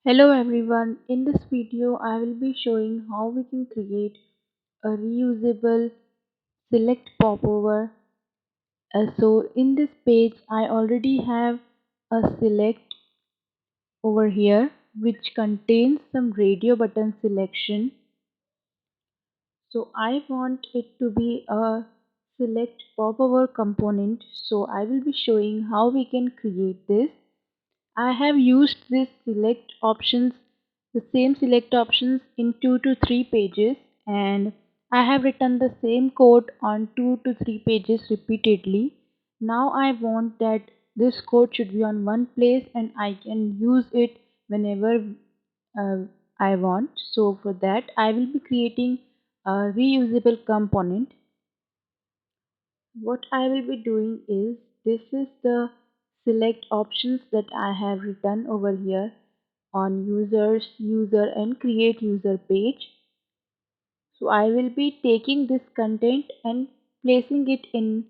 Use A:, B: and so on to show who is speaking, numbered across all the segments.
A: Hello everyone, in this video I will be showing how we can create a reusable select popover. So in this page I already have a select over here which contains some radio button selection. So I want it to be a select popover component, so I will be showing how we can create this. I have used this select options, the same select options in 2 to 3 pages, and I have written the same code on 2 to 3 pages repeatedly. Now I want that this code should be on one place and I can use it whenever uh, I want. So for that I will be creating a reusable component. What I will be doing is, this is the select options that I have written over here on users, user and create user page. So I will be taking this content and placing it in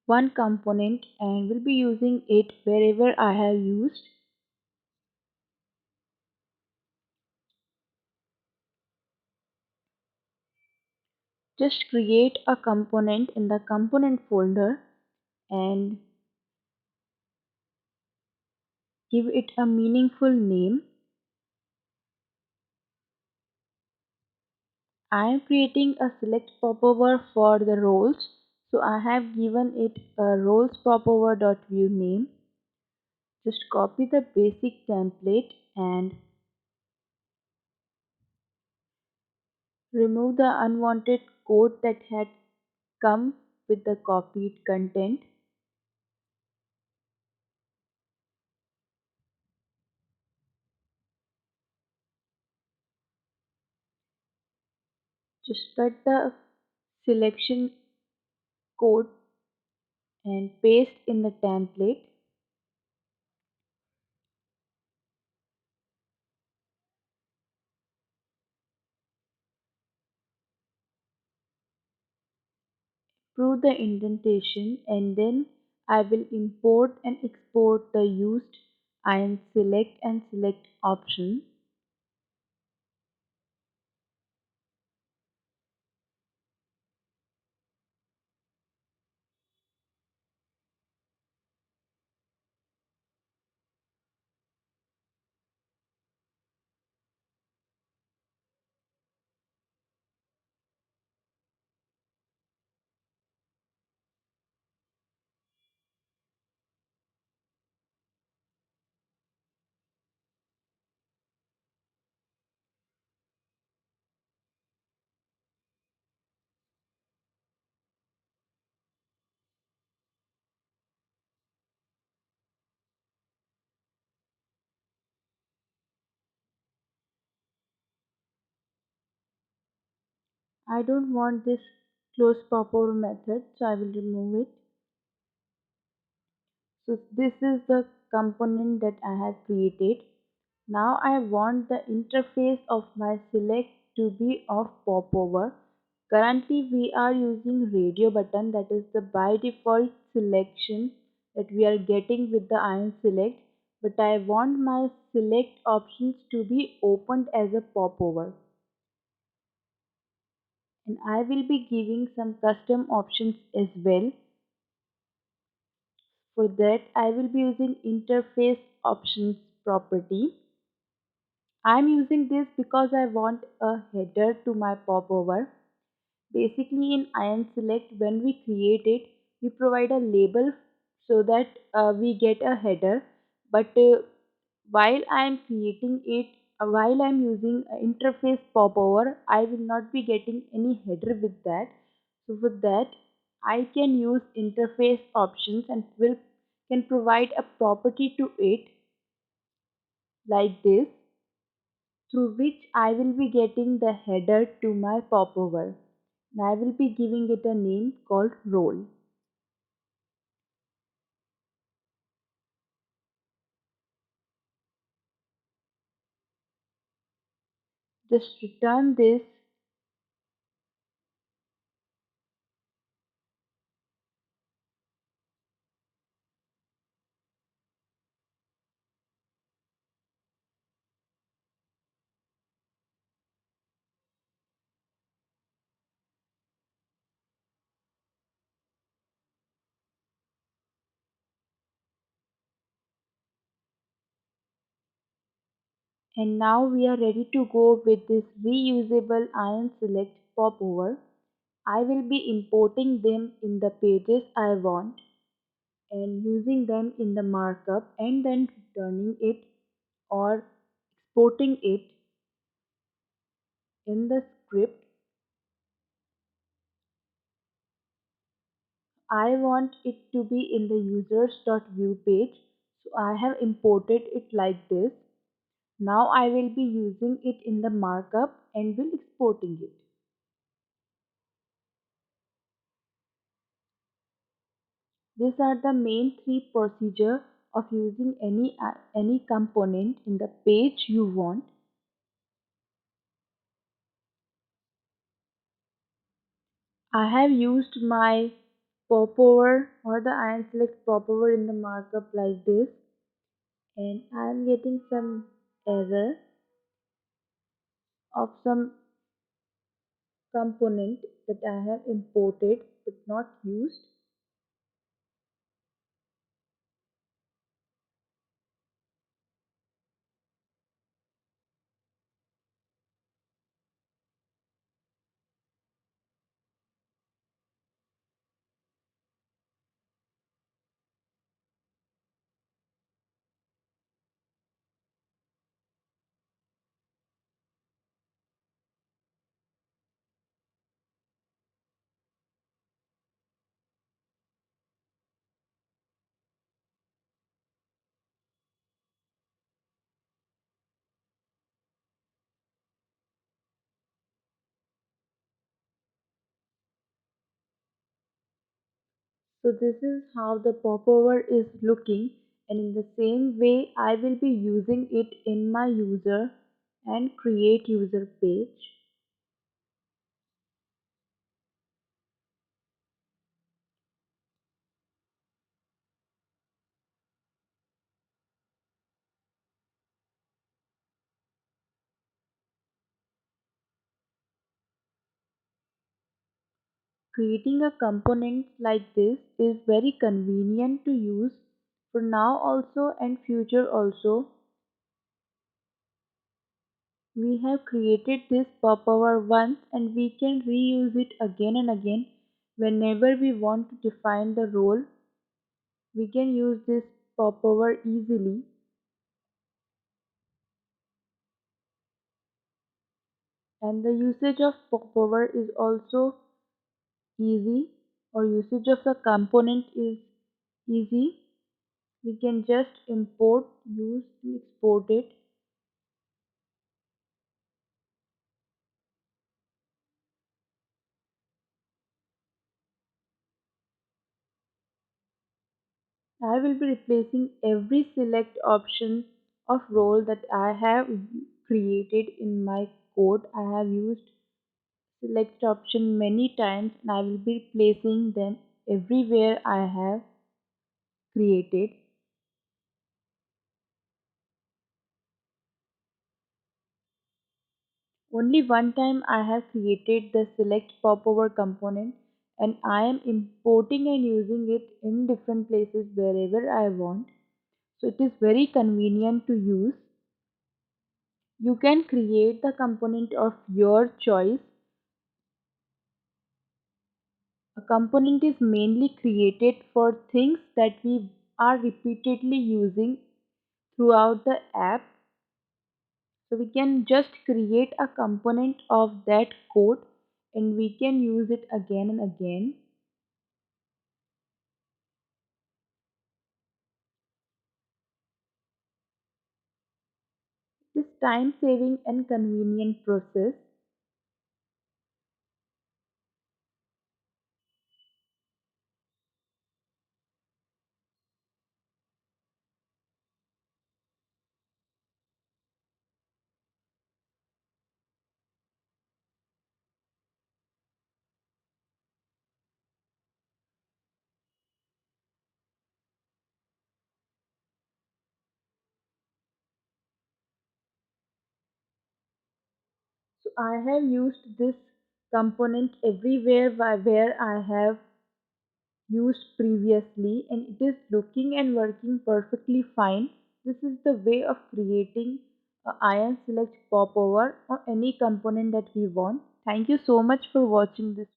A: one component and will be using it wherever I have used. Just create a component in the component folder and give it a meaningful name. I am creating a select popover for the roles, so I have given it a roles popover.view name. Just copy the basic template and remove the unwanted code that had come with the copied content. Just cut the selection code and paste in the template. Improve the indentation and then I will import and export the used iron select and select option. I don't want this close popover method, so I will remove it. So this is the component that I have created. Now I want the interface of my select to be of popover. Currently we are using radio button, that is the by default selection that we are getting with the iron select, but I want my select options to be opened as a popover. And I will be giving some custom options as well. For that I will be using interface options property. I am using this because I want a header to my popover. Basically in iron select when we create it we provide a label so that we get a header, but while I am creating it, while I am using interface popover I will not be getting any header with that. So for that I can use interface options and will can provide a property to it like this, through which I will be getting the header to my popover. And I will be giving it a name called role. Just return this. And now we are ready to go with this reusable iron select popover. I will be importing them in the pages I want and using them in the markup and then returning it or exporting it in the script. I want it to be in the users.view page, so I have imported it like this. Now I will be using it in the markup and will exporting it. These are the main three procedure of using any component in the page you want. I have used my popover or the iron select popover in the markup like this, and I am getting some error of some component that I have imported but not used. So this is how the popover is looking, and in the same way I will be using it in my user and create user page. Creating a component like this is very convenient to use for now also and future also. We have created this popover once and we can reuse it again and again. Whenever we want to define the role, we can use this popover easily. And the usage of popover is also easy, or usage of the component is easy. We can just import, use and export it. I will be replacing every select option of role that I have created in my code. I have used select option many times and I will be replacing them everywhere I have created. Only one time I have created the select popover component and I am importing and using it in different places wherever I want. So it is very convenient to use. You can create the component of your choice. A component is mainly created for things that we are repeatedly using throughout the app. So we can just create a component of that code and we can use it again and again. This time saving and convenient process. So I have used this component everywhere where I have used previously and it is looking and working perfectly fine. This is the way of creating ion select popover or any component that we want. Thank you so much for watching this.